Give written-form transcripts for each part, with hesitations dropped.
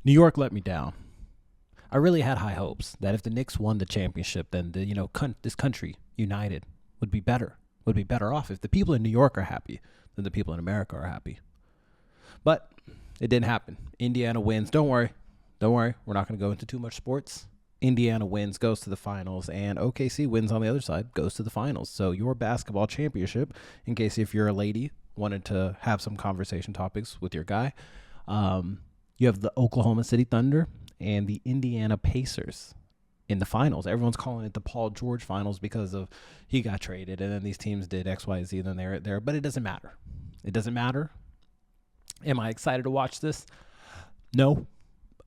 New York let me down. I really had high hopes that if the Knicks won the championship, then this country united would be better off. If the people in New York are happy, then the people in America are happy. But it didn't happen. Indiana wins. Don't worry. We're not going to go into too much sports. Indiana wins, goes to the finals, and OKC wins on the other side, goes to the finals. So your basketball championship, in case if you're a lady, wanted to have some conversation topics with your guy, you have the Oklahoma City Thunder and the Indiana Pacers in the finals. Everyone's calling it the Paul George finals because of he got traded and then these teams did X, Y, Z, and then they're there. But it doesn't matter. It doesn't matter. Am I excited to watch this? No,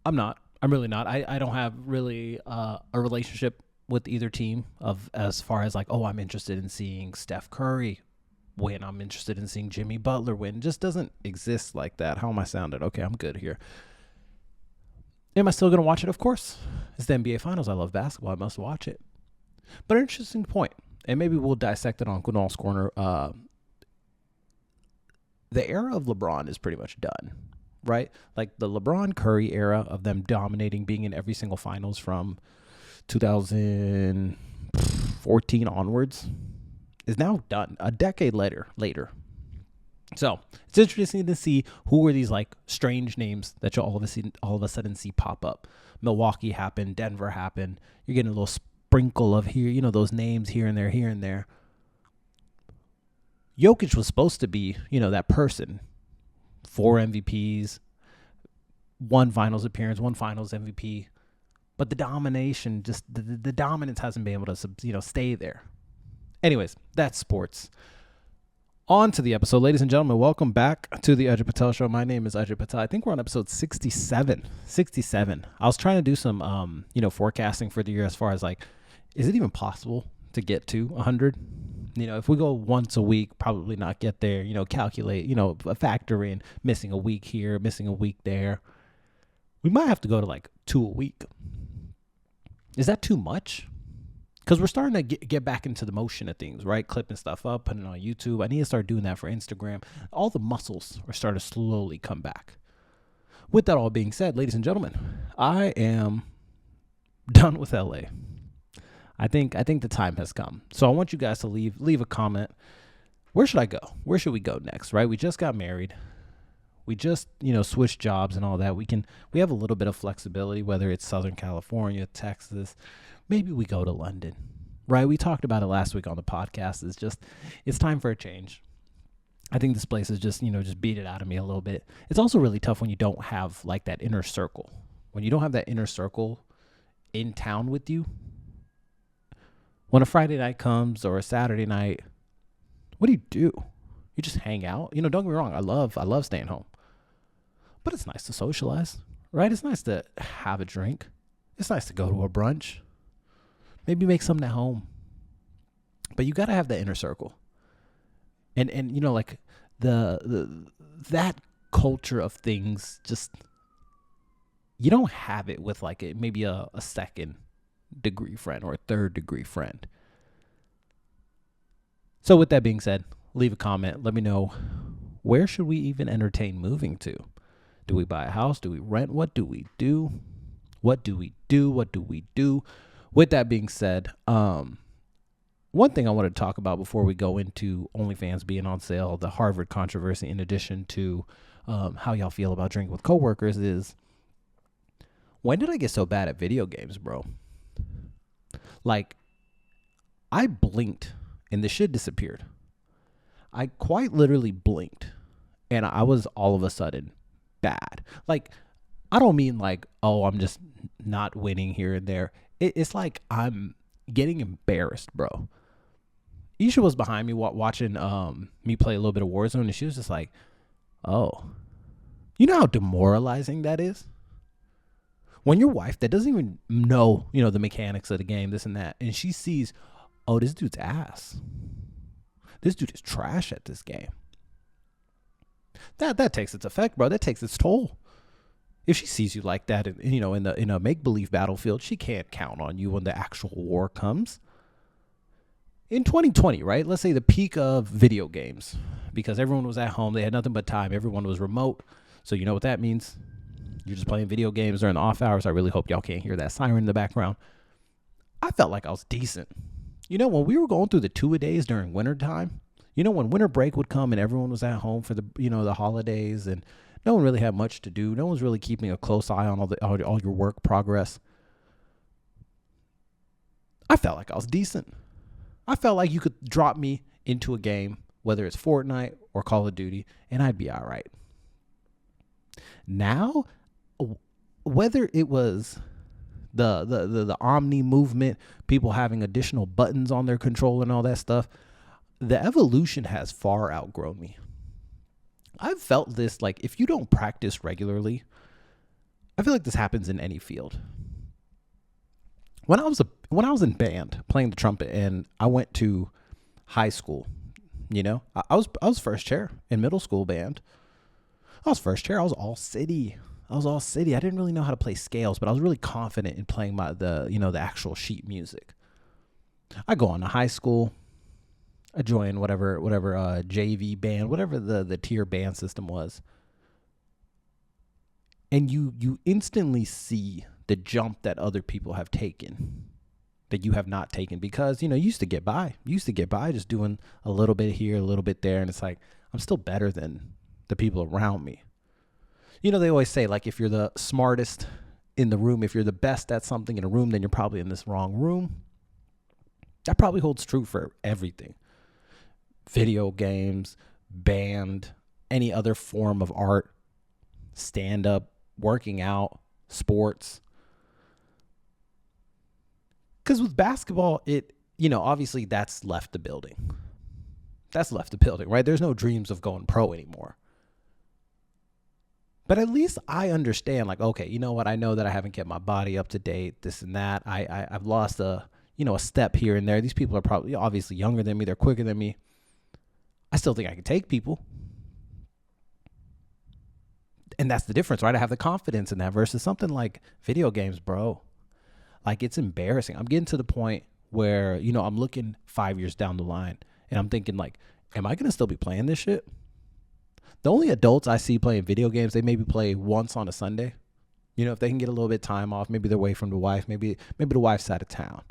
I'm not. I'm really not. I don't have really a relationship with either team of as far as like, oh, I'm interested in seeing Steph Curry win. I'm interested in seeing Jimmy Butler win. It just doesn't exist like that. How am I sounding? Okay, I'm good here. Am I still going to watch it? Of course. It's the NBA Finals. I love basketball. I must watch it. But an interesting point, and maybe we'll dissect it on Kunal's Corner. The era of LeBron is pretty much done, right? Like the LeBron Curry era of them dominating, being in every single finals from 2014 onwards is now done. A decade later. So it's interesting to see who are these like strange names that you'll all of a sudden see pop up. Milwaukee happened, Denver happened. You're getting a little sprinkle of here, those names here and there. Jokic was supposed to be, that person. 4 MVPs, 1 finals appearance, 1 finals MVP. But the domination, just the dominance hasn't been able to, stay there. Anyways, that's sports. On to the episode. Ladies and gentlemen, welcome back to the Ajay Patel Show. My name is Ajay Patel. I think we're on episode 67. I was trying to do some, forecasting for the year as far as like, is it even possible to get to 100? If we go once a week, probably not get there, calculate, factor in missing a week here, missing a week there. We might have to go to like 2 a week. Is that too much? Because we're starting to get back into the motion of things, right? Clipping stuff up, putting it on YouTube. I need to start doing that for Instagram. All the muscles are starting to slowly come back. With that all being said, ladies and gentlemen, I am done with LA. I think the time has come. So I want you guys to leave a comment. Where should I go? Where should we go next, right? We just got married. We just, switched jobs and all that. We have a little bit of flexibility, whether it's Southern California, Texas. Maybe we go to London, right? We talked about it last week on the podcast. It's time for a change. I think this place is just beat it out of me a little bit. It's also really tough when you don't have like that inner circle. When you don't have that inner circle in town with you. When a Friday night comes or a Saturday night, what do? You just hang out. Don't get me wrong. I love staying home. But it's nice to socialize, right? It's nice to have a drink. It's nice to go to a brunch. Maybe make something at home. But you got to have that inner circle. And like that culture of things, just you don't have it with like maybe a second degree friend or a third degree friend. So with that being said, leave a comment. Let me know, where should we even entertain moving to? Do we buy a house? Do we rent? What do we do? What do we do? With that being said, one thing I wanted to talk about before we go into OnlyFans being on sale, the Harvard controversy, in addition to how y'all feel about drinking with coworkers, is when did I get so bad at video games, bro? Like, I blinked and the shit disappeared. I quite literally blinked and I was all of a sudden bad. Like, I don't mean like, oh, I'm just not winning here and there. It's like I'm getting embarrassed, bro. Isha was behind me watching me play a little bit of Warzone, and she was just like, oh, you know how demoralizing that is? When your wife that doesn't even know, the mechanics of the game, this and that, and she sees, oh, this dude's ass. This dude is trash at this game. That takes its effect, bro. That takes its toll. If she sees you like that, in a make-believe battlefield, she can't count on you when the actual war comes. In 2020, right? Let's say the peak of video games, because everyone was at home. They had nothing but time. Everyone was remote. So you know what that means? You're just playing video games during the off hours. I really hope y'all can't hear that siren in the background. I felt like I was decent. When we were going through the two-a-days during wintertime, when winter break would come and everyone was at home for the holidays and no one really had much to do. No one's really keeping a close eye on all your work progress. I felt like I was decent. I felt like you could drop me into a game, whether it's Fortnite or Call of Duty, and I'd be all right. Now, whether it was the Omni movement, people having additional buttons on their controller and all that stuff, the evolution has far outgrown me. I've felt this, like, if you don't practice regularly, I feel like this happens in any field. When I was in band playing the trumpet and I went to high school, I was first chair in middle school band. I was first chair. I was all city. I didn't really know how to play scales, but I was really confident in playing the actual sheet music. I go on to high school. I joined whatever JV band, whatever the tier band system was. And you instantly see the jump that other people have taken that you have not taken because, you used to get by. You used to get by just doing a little bit here, a little bit there. And it's like, I'm still better than the people around me. They always say, like, if you're the smartest in the room, if you're the best at something in a room, then you're probably in this wrong room. That probably holds true for everything. Video games, band, any other form of art, stand-up, working out, sports. Because with basketball, obviously that's left the building. Right? There's no dreams of going pro anymore. But at least I understand, like, okay, you know what? I know that I haven't kept my body up to date, this and that. I've lost a step here and there. These people are probably obviously younger than me. They're quicker than me. I still think I can take people. And that's the difference, right? I have the confidence in that versus something like video games, bro. Like, it's embarrassing. I'm getting to the point where, I'm looking 5 years down the line and I'm thinking, like, am I going to still be playing this shit? The only adults I see playing video games, they maybe play once on a Sunday. If they can get a little bit of time off, maybe they're away from the wife, maybe the wife's out of town.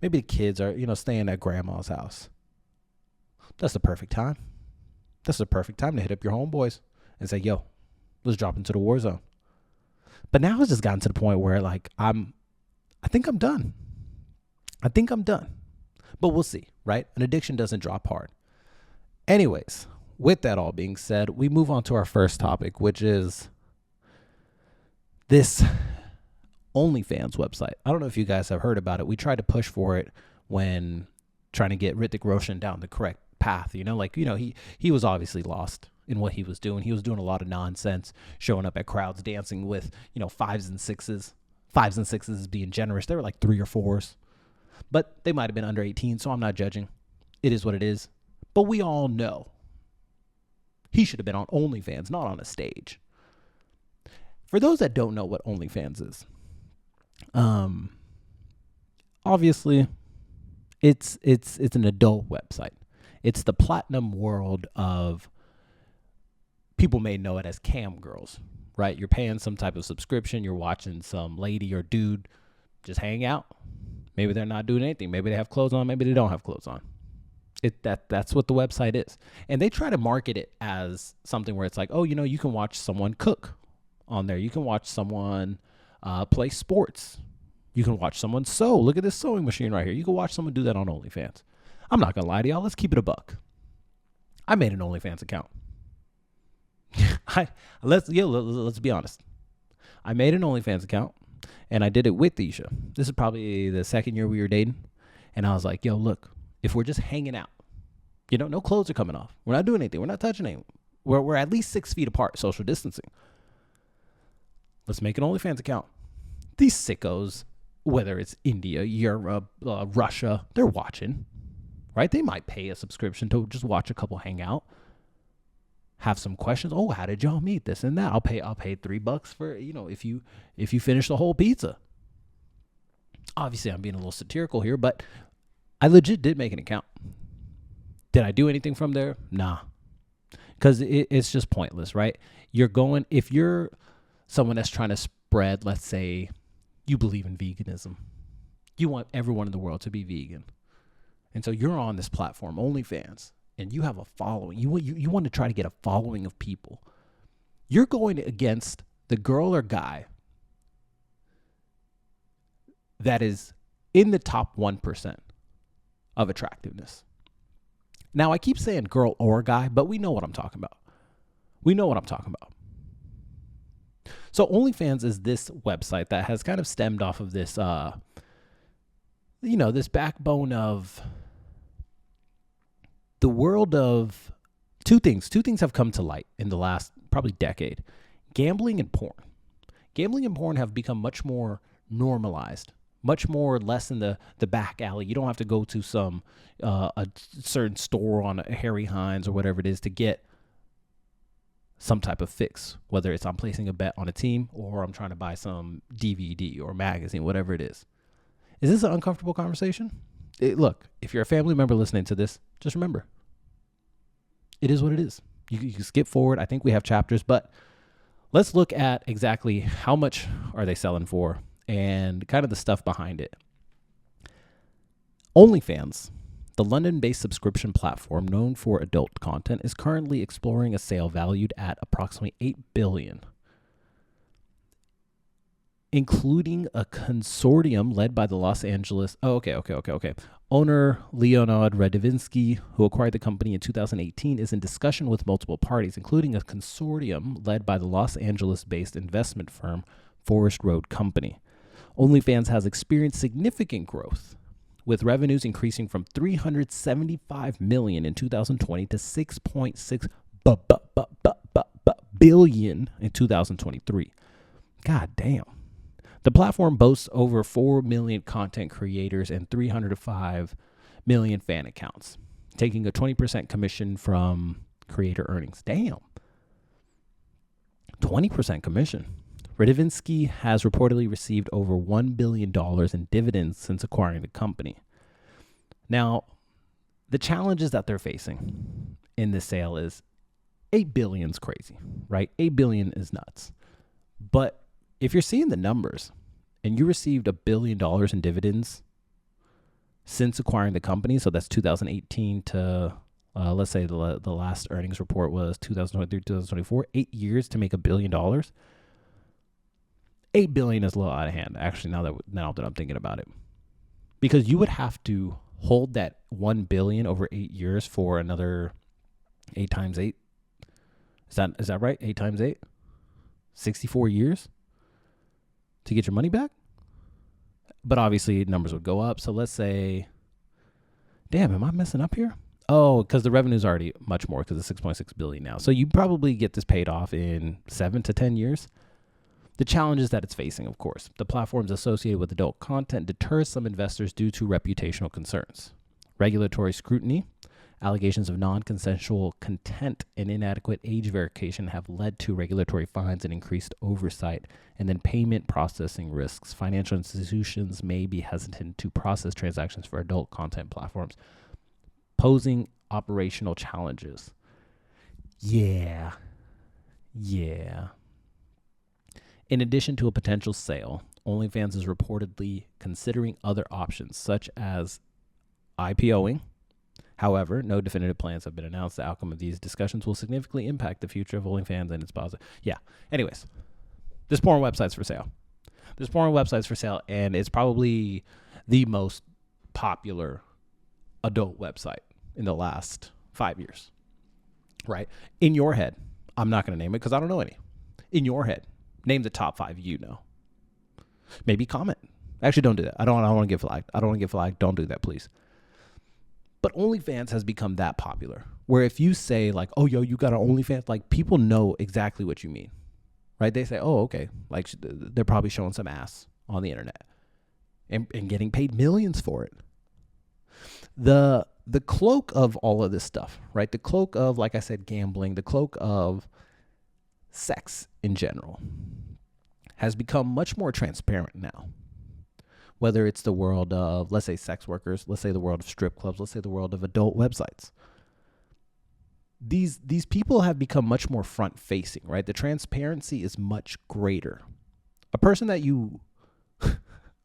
Maybe the kids are, staying at grandma's house. That's the perfect time. That's the perfect time to hit up your homeboys and say, yo, let's drop into the war zone. But now it's just gotten to the point where, like, I think I'm done. But we'll see, right? An addiction doesn't drop hard. Anyways, with that all being said, we move on to our first topic, which is this OnlyFans website. I don't know if you guys have heard about it. We tried to push for it when trying to get Hrithik Roshan down the correct path. He was obviously lost in what he was doing. He was doing a lot of nonsense, showing up at crowds, dancing with, fives and sixes. Fives and sixes is being generous. They were like 3 or 4s, but they might have been under 18. So I'm not judging. It is what it is. But we all know he should have been on OnlyFans, not on a stage. For those that don't know what OnlyFans is, obviously it's an adult website. It's the platinum world of, people may know it as cam girls, right? You're paying some type of subscription. You're watching some lady or dude just hang out. Maybe they're not doing anything. Maybe they have clothes on. Maybe they don't have clothes on. That's what the website is. And they try to market it as something where it's like, oh, you can watch someone cook on there. You can watch someone play sports. You can watch someone sew. Look at this sewing machine right here. You can watch someone do that on OnlyFans. I'm not going to lie to y'all. Let's keep it a buck. I made an OnlyFans account. Let's be honest. I made an OnlyFans account and I did it with Isha. This is probably the second year we were dating. And I was like, yo, look, if we're just hanging out, no clothes are coming off. We're not doing anything. We're not touching anything. We're at least 6 feet apart, social distancing. Let's make an OnlyFans account. These sickos, whether it's India, Europe, Russia, they're watching, right? They might pay a subscription to just watch a couple hang out, have some questions. Oh, how did y'all meet? This and that. I'll pay $3 for, if you finish the whole pizza. Obviously, I'm being a little satirical here, but I legit did make an account. Did I do anything from there? Nah. Because it's just pointless, right? If you're someone that's trying to spread, let's say, you believe in veganism. You want everyone in the world to be vegan. And so you're on this platform, OnlyFans, and you have a following. You want to try to get a following of people. You're going against the girl or guy that is in the top 1% of attractiveness. Now, I keep saying girl or guy, but we know what I'm talking about. So OnlyFans is this website that has kind of stemmed off of this, this backbone of the world of two things. Two things have come to light in the last probably decade: gambling and porn. Gambling and porn have become much more normalized, much more less in the back alley. You don't have to go to some a certain store on Harry Hines or whatever it is to get some type of fix, whether it's I'm placing a bet on a team or I'm trying to buy some DVD or magazine, whatever it is. Is this an uncomfortable conversation? Look, if you're a family member listening to this, just remember, it is what it is. You can skip forward. I think we have chapters, but let's look at exactly how much are they selling for and kind of the stuff behind it. OnlyFans, the London-based subscription platform known for adult content, is currently exploring a sale valued at approximately $8 billion, including a consortium led by the Los Angeles owner Leonard Radovinsky, who acquired the company in 2018, is in discussion with multiple parties, including a consortium led by the Los Angeles-based investment firm Forest Road Company. OnlyFans has experienced significant growth, with revenues increasing from $375 million in 2020 to $6.6 billion in 2023. God damn. The platform boasts over 4 million content creators and 305 million fan accounts, taking a 20% commission from creator earnings. Damn. 20% commission. Radovinsky has reportedly received over $1 billion in dividends since acquiring the company. Now, the challenges that they're facing in this sale is $8 billion is crazy, right? $8 billion is nuts. But if you're seeing the numbers and you received $1 billion in dividends since acquiring the company, so that's 2018 to, let's say the last earnings report was 2023, 2024, 8 years to make $1 billion. $8 billion is a little out of hand, actually, now that I'm thinking about it. Because you would have to hold that $1 billion over 8 years for another 8 times 8. Is that right? 8 times 8? 64 years to get your money back? But obviously numbers would go up. So let's say, damn, am I messing up here? Oh, because the revenue is already much more because it's $6.6 billion now. So you probably get this paid off in 7 to 10 years. The challenges that it's facing, of course. The platforms associated with adult content deters some investors due to reputational concerns. Regulatory scrutiny, allegations of non-consensual content, and inadequate age verification have led to regulatory fines and increased oversight, and then payment processing risks. Financial institutions may be hesitant to process transactions for adult content platforms, posing operational challenges. Yeah. In addition to a potential sale, OnlyFans is reportedly considering other options, such as IPOing. However, no definitive plans have been announced. The outcome of these discussions will significantly impact the future of OnlyFans and its positive. Yeah. Anyways, this porn website's for sale. And it's probably the most popular adult website in the last 5 years. Right? In your head, I'm not going to name it because I don't know any. In your head, name the top 5 you know. Maybe comment. Actually, don't do that. I don't want to get flagged. Don't do that, please. But OnlyFans has become that popular where if you say like, oh, yo, you got an OnlyFans, like people know exactly what you mean, right? They say, oh, okay. Like they're probably showing some ass on the internet and getting paid millions for it. The cloak of all of this stuff, right? The cloak of, like I said, gambling, the cloak of sex in general has become much more transparent now. Whether it's the world of, let's say, sex workers, let's say the world of strip clubs, let's say the world of adult websites. these people have become much more front facing, right? The transparency is much greater. A person that you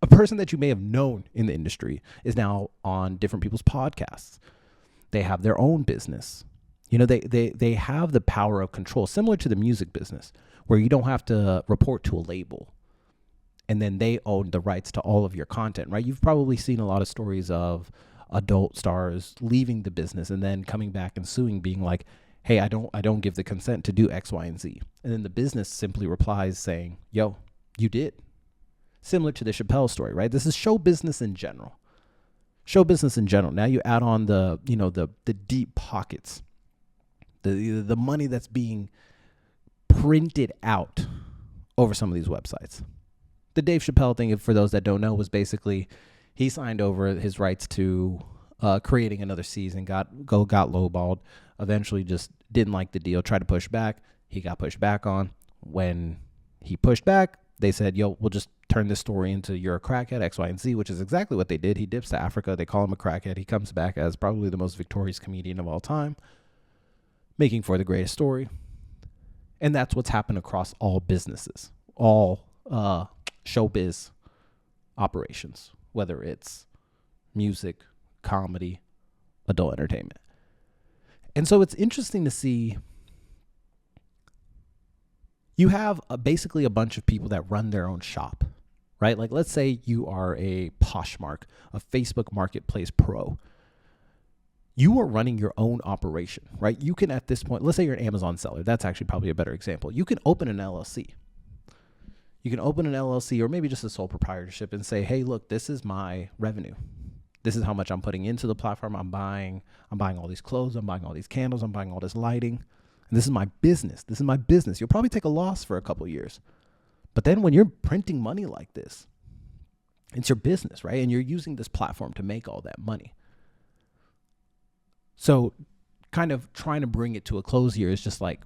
a person that you may have known in the industry is now on different people's podcasts. They have their own business. They have the power of control, similar to the music business, where you don't have to report to a label and then they own the rights to all of your content, right? You've probably seen a lot of stories of adult stars leaving the business and then coming back and suing, being like, hey, I don't give the consent to do X, Y, and Z. And then the business simply replies saying, yo, you did. Similar to the Chappelle story, right? This is show business in general. Show business in general. Now you add on the deep pockets, the money that's being printed out over some of these websites. The Dave Chappelle thing, for those that don't know, was basically he signed over his rights to creating another season, got lowballed, eventually just didn't like the deal, tried to push back. He got pushed back on. When he pushed back, they said, yo, we'll just turn this story into you're a crackhead, X, Y, and Z, which is exactly what they did. He dips to Africa. They call him a crackhead. He comes back as probably the most victorious comedian of all time, making for the greatest story. And that's what's happened across all businesses, all showbiz operations, whether it's music, comedy, adult entertainment. And so it's interesting to see you have basically a bunch of people that run their own shop, right? Like, let's say you are a Poshmark, a Facebook Marketplace pro. You are running your own operation, right? You can, at this point, let's say you're an Amazon seller. That's actually probably a better example. You can open an LLC. You can open an LLC or maybe just a sole proprietorship and say, hey, look, this is my revenue. This is how much I'm putting into the platform. I'm buying all these clothes. I'm buying all these candles. I'm buying all this lighting. And this is my business. This is my business. You'll probably take a loss for a couple of years. But then when you're printing money like this, it's your business, right? And you're using this platform to make all that money. So kind of trying to bring it to a close here is just like,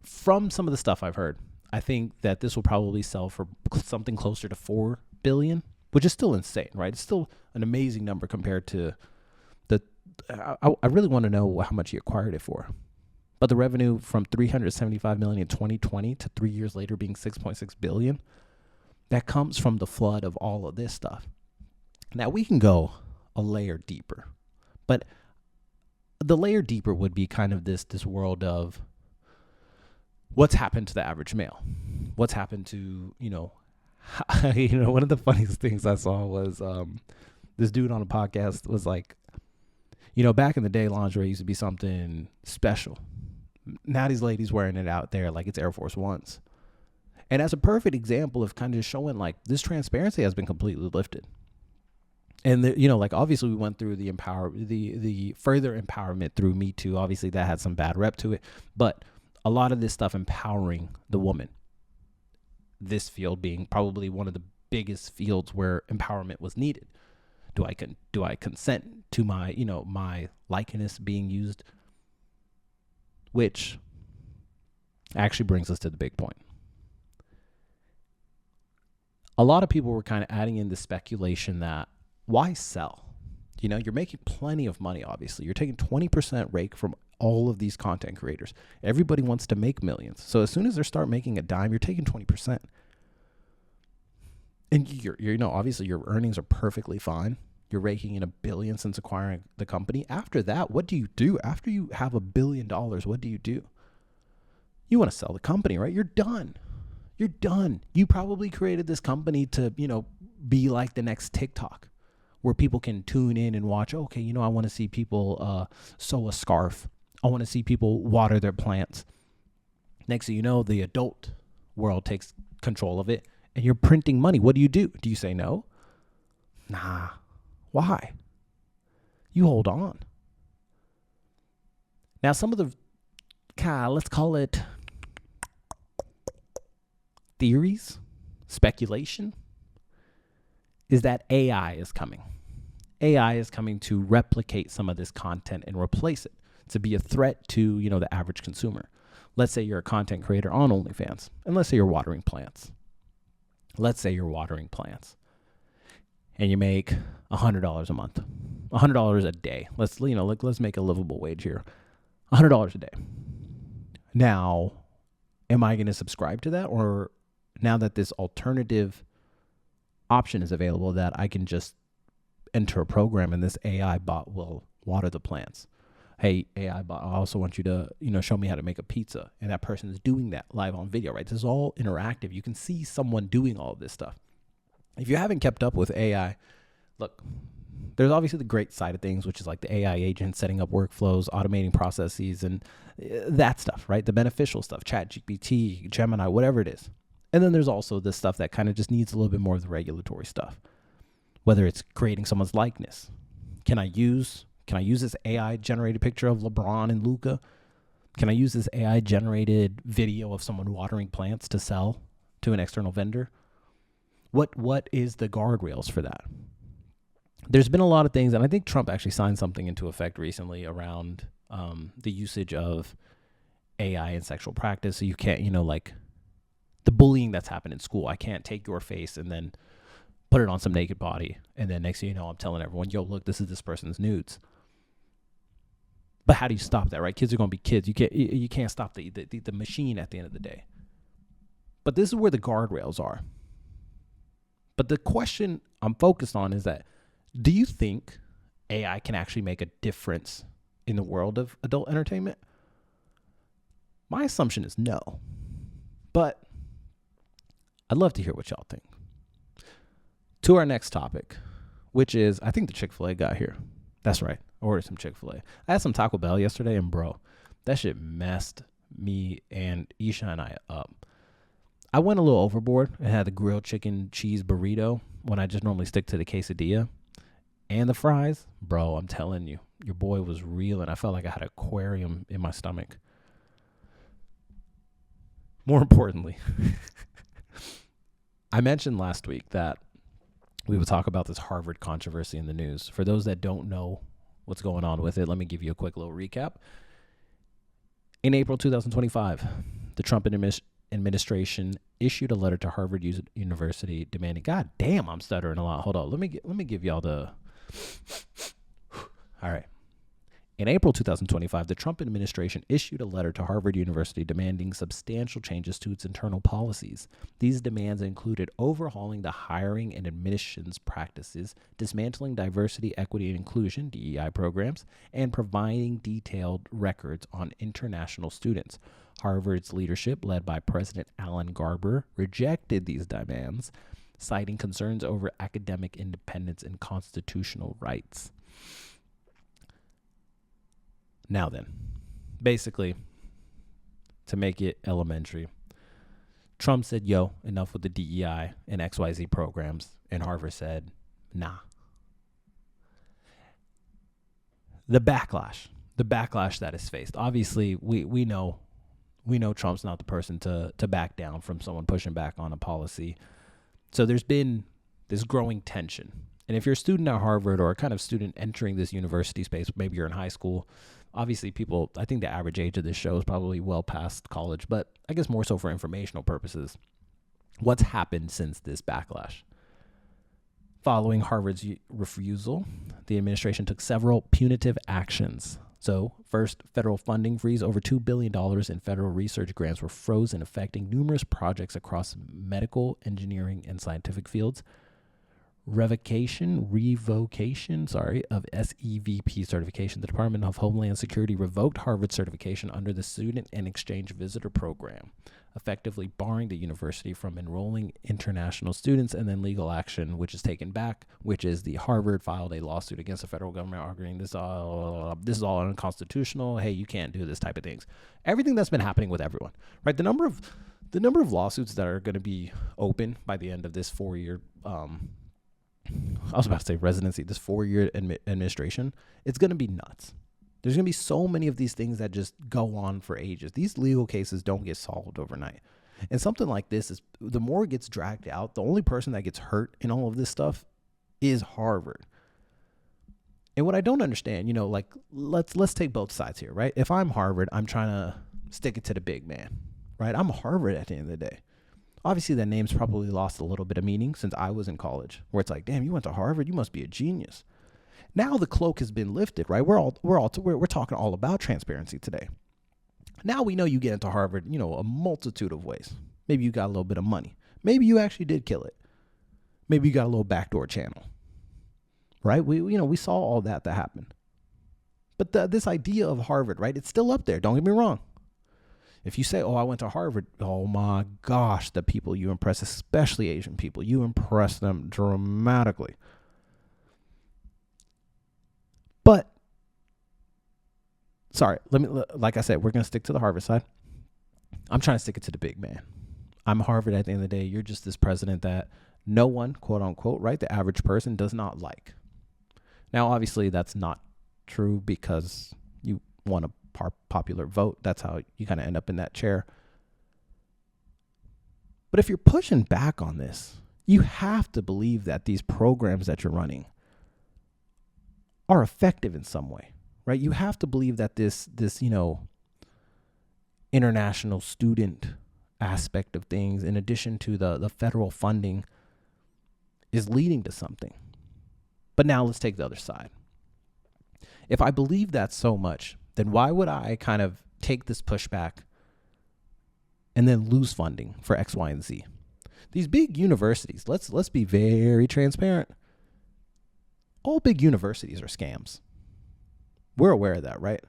from some of the stuff I've heard, I think that this will probably sell for something closer to $4 billion, which is still insane, right? It's still an amazing number compared to I really want to know how much he acquired it for. But the revenue from $375 million in 2020 to 3 years later being $6.6 billion, that comes from the flood of all of this stuff. Now we can go a layer deeper, but the layer deeper would be kind of this world of what's happened to the average male. What's happened to, one of the funniest things I saw was this dude on a podcast was like, back in the day, lingerie used to be something special. Now these ladies wearing it out there like it's Air Force Ones. And as a perfect example of kind of showing like this transparency has been completely lifted. And obviously we went through the further empowerment through Me Too. Obviously that had some bad rep to it, but a lot of this stuff empowering the woman. This field being probably one of the biggest fields where empowerment was needed. Do I consent to my my likeness being used? Which actually brings us to the big point. A lot of people were kind of adding in the speculation that why sell? You're making plenty of money, obviously. You're taking 20% rake from all of these content creators. Everybody wants to make millions. So as soon as they start making a dime, you're taking 20%. And you're obviously your earnings are perfectly fine. You're raking in $1 billion since acquiring the company. After that, what do you do? After you have $1 billion, what do? You want to sell the company, right? You're done. You're done. You probably created this company to, be like the next TikTok, where people can tune in and watch. Okay, I want to see people sew a scarf. I want to see people water their plants. Next thing you know, the adult world takes control of it, and you're printing money. What do? Do you say no? Nah. Why? You hold on. Now, some of the, let's call it theories, speculation, is that AI is coming. AI is coming to replicate some of this content and replace it, to be a threat to, the average consumer. Let's say you're a content creator on OnlyFans, and let's say you're watering plants. And you make $100 a month, $100 a day. Let's make a livable wage here. $100 a day. Now, am I going to subscribe to that? Or now that this alternative option is available, that I can just enter a program and this AI bot will water the plants? Hey, AI bot, I also want you to, show me how to make a pizza. And that person is doing that live on video, right? This is all interactive. You can see someone doing all of this stuff. If you haven't kept up with AI, look, there's obviously the great side of things, which is like the AI agent setting up workflows, automating processes, and that stuff, right? The beneficial stuff, ChatGPT, Gemini, whatever it is. And then there's also the stuff that kind of just needs a little bit more of the regulatory stuff, whether it's creating someone's likeness. Can I use this AI generated picture of LeBron and Luka? Can I use this AI generated video of someone watering plants to sell to an external vendor? What is the guardrails for that? There's been a lot of things, and I think Trump actually signed something into effect recently around the usage of AI in sexual practice. So you can't, like the bullying that's happened in school. I can't take your face and then put it on some naked body, and then next thing you know, I'm telling everyone, yo, look, this is this person's nudes. But how do you stop that, right? Kids are going to be kids. You can't stop the machine at the end of the day. But this is where the guardrails are. But the question I'm focused on is that, do you think AI can actually make a difference in the world of adult entertainment? My assumption is no. But I'd love to hear what y'all think. To our next topic, which is, I think the Chick-fil-A got here. That's right. I ordered some Chick-fil-A. I had some Taco Bell yesterday, and bro, that shit messed me and Isha and I up. I went a little overboard and had the grilled chicken cheese burrito when I just normally stick to the quesadilla. And the fries, bro, I'm telling you, your boy was reeling. I felt like I had an aquarium in my stomach. More importantly, I mentioned last week that we would talk about this Harvard controversy in the news. For those that don't know what's going on with it, let me give you a quick little recap. In April 2025, the Trump administration issued a letter to Harvard University demanding, God damn, I'm stuttering a lot. Hold on. Let me give y'all the... All right. In April 2025, the Trump administration issued a letter to Harvard University demanding substantial changes to its internal policies. These demands included overhauling the hiring and admissions practices, dismantling diversity, equity, and inclusion (DEI) programs, and providing detailed records on international students. Harvard's leadership, led by President Alan Garber, rejected these demands, citing concerns over academic independence and constitutional rights. Now then, basically, to make it elementary, Trump said, yo, enough with the DEI and XYZ programs, and Harvard said, nah. The backlash that is faced. Obviously, we know Trump's not the person to back down from someone pushing back on a policy. So there's been this growing tension. And if you're a student at Harvard or a kind of student entering this university space, maybe you're in high school, obviously people, I think the average age of this show is probably well past college, but I guess more so for informational purposes. What's happened since this backlash? Following Harvard's refusal, the administration took several punitive actions. So first, federal funding freeze. Over $2 billion in federal research grants were frozen, affecting numerous projects across medical, engineering, and scientific fields. Revocation of SEVP certification. The Department of Homeland Security revoked Harvard's certification under the Student and Exchange Visitor Program, effectively barring the university from enrolling international students. And then legal action, which is taken back, which is the Harvard filed a lawsuit against the federal government, arguing this is all unconstitutional. Hey, you can't do this type of things. Everything that's been happening with everyone, right? The number of lawsuits that are going to be open by the end of this 4-year I was about to say residency, this 4-year administration, it's going to be nuts. There's going to be so many of these things that just go on for ages. These legal cases don't get solved overnight. And something like this is, the more it gets dragged out, the only person that gets hurt in all of this stuff is Harvard. And what I don't understand, like let's take both sides here, right? If I'm Harvard, I'm trying to stick it to the big man, right? I'm Harvard at the end of the day. Obviously, that name's probably lost a little bit of meaning since I was in college, where it's like, damn, you went to Harvard, you must be a genius. Now the cloak has been lifted, right? We're talking all about transparency today. Now we know you get into Harvard, a multitude of ways. Maybe you got a little bit of money. Maybe you actually did kill it. Maybe you got a little backdoor channel, right? We saw all that happened. But this idea of Harvard, right? It's still up there. Don't get me wrong. If you say, oh, I went to Harvard, oh my gosh, the people you impress, especially Asian people, you impress them dramatically. But, sorry, like I said, we're going to stick to the Harvard side. I'm trying to stick it to the big man. I'm Harvard at the end of the day. You're just this president that no one, quote unquote, right, the average person does not like. Now, obviously, that's not true because you won a popular vote. That's how you kind of end up in that chair. But if you're pushing back on this, you have to believe that these programs that you're running are effective in some way, right? You have to believe that this international student aspect of things, in addition to the federal funding, is leading to something. But now let's take the other side. If I believe that so much, then why would I kind of take this pushback and then lose funding for X, Y, and Z? These big universities, let's be very transparent. All big universities are scams. We're aware of that, right?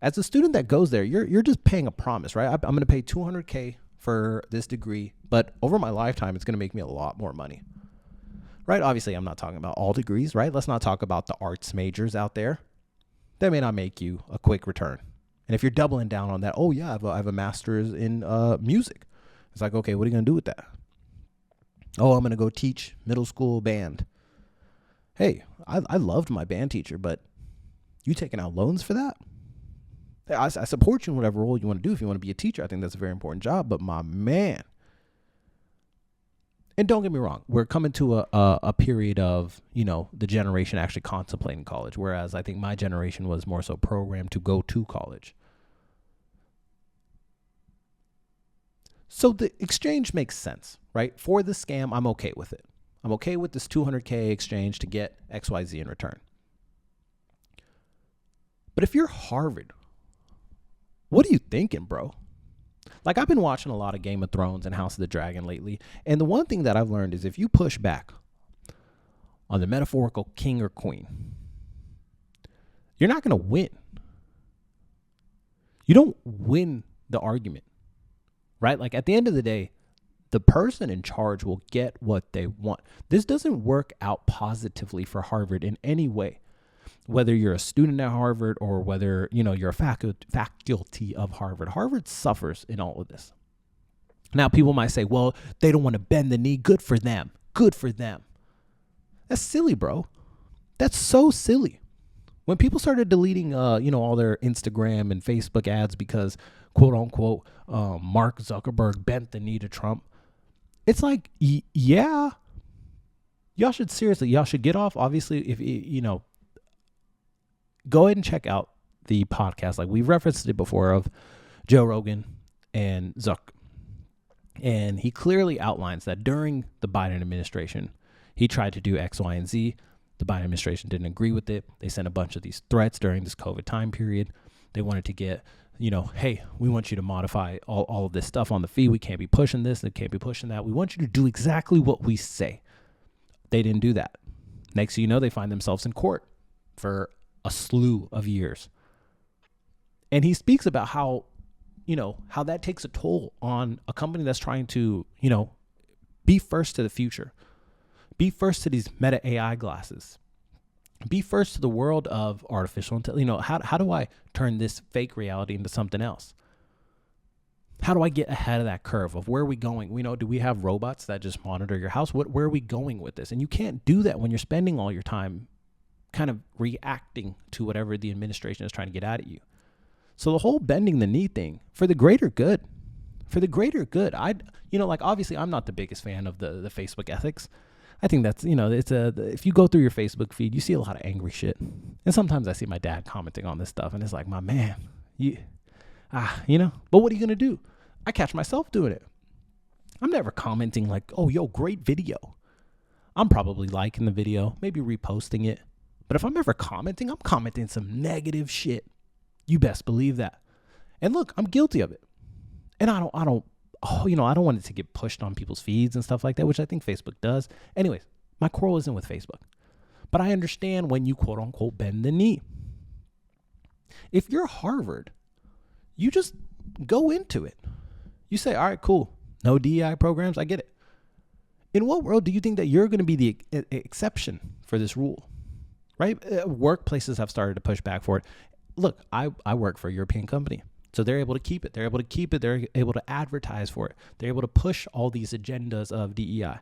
As a student that goes there, you're just paying a promise, right? I'm going to pay $200K for this degree, but over my lifetime, it's going to make me a lot more money, right? Obviously, I'm not talking about all degrees, right? Let's not talk about the arts majors out there. That may not make you a quick return. And if you're doubling down on that, oh yeah, I have a master's in music. It's like, okay, what are you going to do with that? Oh, I'm going to go teach middle school band. Hey, I loved my band teacher, but you taking out loans for that? I support you in whatever role you want to do. If you want to be a teacher, I think that's a very important job. But my man, and don't get me wrong, we're coming to a period of, the generation actually contemplating college, whereas I think my generation was more so programmed to go to college. So the exchange makes sense, right? For the scam, I'm okay with it. I'm okay with this $200K exchange to get XYZ in return. But if you're Harvard, what are you thinking, bro? Like, I've been watching a lot of Game of Thrones and House of the Dragon lately, and the one thing that I've learned is if you push back on the metaphorical king or queen, you're not going to win. You don't win the argument, right? Like, at the end of the day, the person in charge will get what they want. This doesn't work out positively for Harvard in any way. Whether you're a student at Harvard or whether, you're a faculty of Harvard, Harvard suffers in all of this. Now, people might say, well, they don't want to bend the knee. Good for them. Good for them. That's silly, bro. That's so silly. When people started deleting, all their Instagram and Facebook ads because, quote unquote, Mark Zuckerberg bent the knee to Trump, it's like, yeah, y'all should get off. Obviously, if go ahead and check out the podcast. Like, we've referenced it before, of Joe Rogan and Zuck. And he clearly outlines that during the Biden administration, he tried to do X, Y, and Z. The Biden administration didn't agree with it. They sent a bunch of these threats during this COVID time period. They wanted to get, hey, we want you to modify all of this stuff on the feed. We can't be pushing this. They can't be pushing that. We want you to do exactly what we say. They didn't do that. Next thing you know, they find themselves in court for a slew of years. And he speaks about how that takes a toll on a company that's trying to, be first to the future, be first to these meta AI glasses, be first to the world of artificial intelligence. How do I turn this fake reality into something else? How do I get ahead of that curve of where are we going? Do we have robots that just monitor your house? Where are we going with this? And you can't do that when you're spending all your time kind of reacting to whatever the administration is trying to get out of you. So the whole bending the knee thing, for the greater good, obviously I'm not the biggest fan of the Facebook ethics. I think that's, if you go through your Facebook feed, you see a lot of angry shit. And sometimes I see my dad commenting on this stuff and it's like, my man, but what are you going to do? I catch myself doing it. I'm never commenting like, oh, yo, great video. I'm probably liking the video, maybe reposting it, But if I'm ever commenting, I'm commenting some negative shit. You best believe that. And look, I'm guilty of it. And I don't want it to get pushed on people's feeds and stuff like that, which I think Facebook does. Anyways, my quarrel isn't with Facebook. But I understand when you quote unquote bend the knee. If you're Harvard, you just go into it. You say, all right, cool. No DEI programs. I get it. In what world do you think that you're going to be the exception for this rule? Right? Workplaces have started to push back for it. Look, I work for a European company. So they're able to keep it. They're able to advertise for it. They're able to push all these agendas of DEI.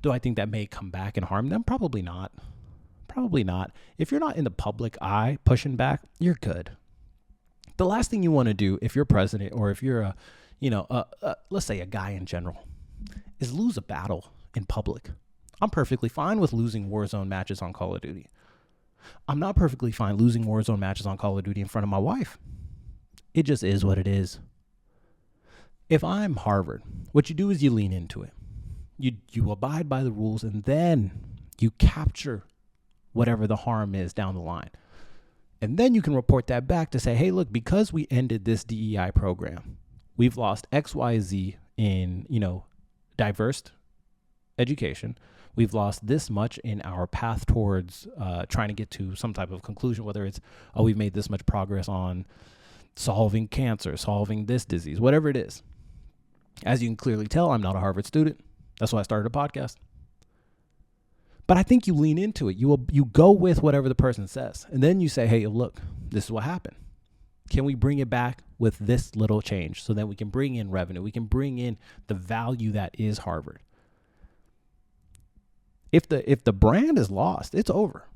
Do I think that may come back and harm them? Probably not. Probably not. If you're not in the public eye pushing back, you're good. The last thing you want to do if you're president or if you're let's say a guy in general, is lose a battle in public. I'm perfectly fine with losing Warzone matches on Call of Duty. I'm not perfectly fine losing Warzone matches on Call of Duty in front of my wife. It just is what it is. If I'm Harvard, what you do is you lean into it. You abide by the rules, and then you capture whatever the harm is down the line. And then you can report that back to say, hey, look, because we ended this DEI program, we've lost XYZ in, diverse education. We've lost this much in our path towards trying to get to some type of conclusion, whether it's, we've made this much progress on solving cancer, solving this disease, whatever it is. As you can clearly tell, I'm not a Harvard student. That's why I started a podcast. But I think you lean into it. You go with whatever the person says. And then you say, hey, look, this is what happened. Can we bring it back with this little change so that we can bring in revenue? We can bring in the value that is Harvard. If the brand is lost, it's over.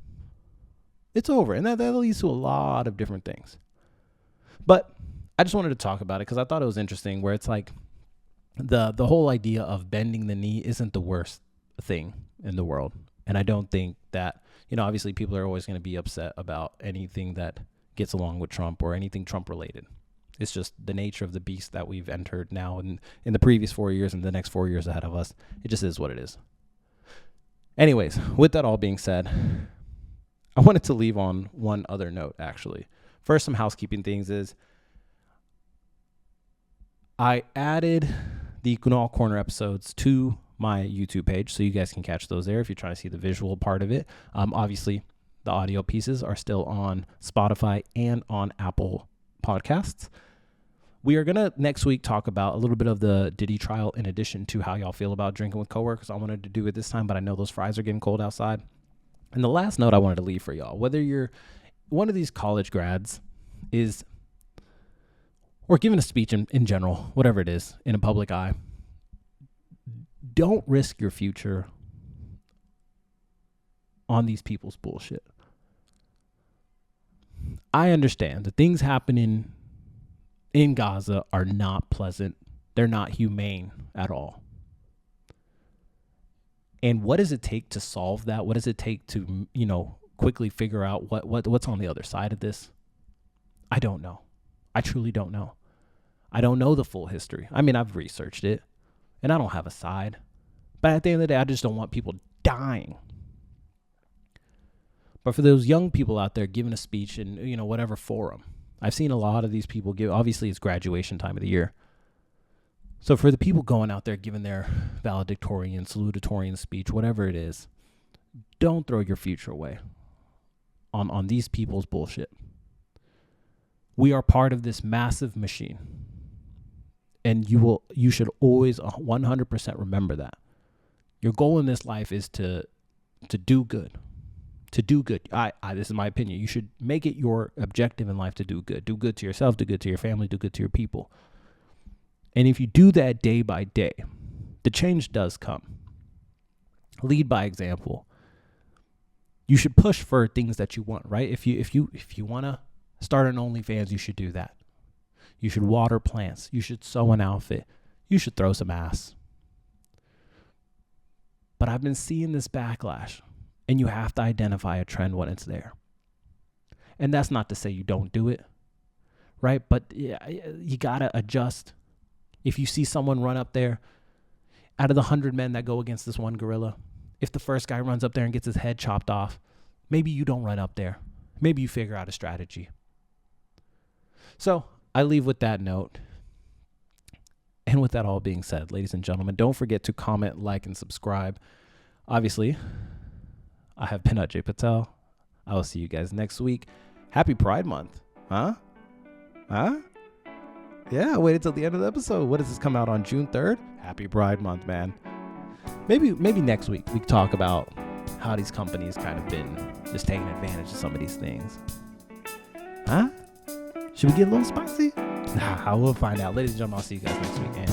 It's over. And that leads to a lot of different things. But I just wanted to talk about it because I thought it was interesting where it's like the whole idea of bending the knee isn't the worst thing in the world. And I don't think that, obviously people are always going to be upset about anything that gets along with Trump or anything Trump related. It's just the nature of the beast that we've entered now in the previous 4 years and the next 4 years ahead of us. It just is what it is. Anyways, with that all being said, I wanted to leave on one other note, actually. First, some housekeeping things is I added the Kunal Corner episodes to my YouTube page, so you guys can catch those there if you're trying to see the visual part of it. Obviously, the audio pieces are still on Spotify and on Apple Podcasts. We are going to next week talk about a little bit of the Diddy trial in addition to how y'all feel about drinking with coworkers. I wanted to do it this time, but I know those fries are getting cold outside. And the last note I wanted to leave for y'all, whether you're one of these college grads or giving a speech in general, whatever it is, in a public eye, don't risk your future on these people's bullshit. I understand the things happening in Gaza are not pleasant. They're not humane at all. And what does it take to solve that? What does it take to, quickly figure out what's on the other side of this? I don't know. I truly don't know. I don't know the full history. I mean, I've researched it and I don't have a side. But at the end of the day, I just don't want people dying. But for those young people out there giving a speech in, whatever forum, I've seen a lot of these people give, obviously it's graduation time of the year. So for the people going out there giving their valedictorian, salutatorian speech, whatever it is, don't throw your future away on these people's bullshit. We are part of this massive machine. And you should always 100% remember that. Your goal in this life is to do good. To do good. This is my opinion. You should make it your objective in life to do good. Do good to yourself, do good to your family, do good to your people. And if you do that day by day, the change does come. Lead by example. You should push for things that you want, right? If you want to start an OnlyFans, you should do that. You should water plants. You should sew an outfit. You should throw some ass. But I've been seeing this backlash, and you have to identify a trend when it's there. And that's not to say you don't do it, right? But yeah, you got to adjust. If you see someone run up there, out of the 100 men that go against this one gorilla, if the first guy runs up there and gets his head chopped off, Maybe you don't run up there. Maybe you figure out a strategy. So I leave with that note. And with that all being said, ladies and gentlemen, don't forget to comment, like, and subscribe. Obviously, I have been Ajay Patel. I will see you guys next week. Happy Pride Month. Huh? Yeah, wait until the end of the episode. What does this come out on June 3rd? Happy Pride Month, man. Maybe next week we can talk about how these companies kind of been just taking advantage of some of these things. Huh? Should we get a little spicy? Nah, we'll find out. Ladies and gentlemen, I'll see you guys next week. And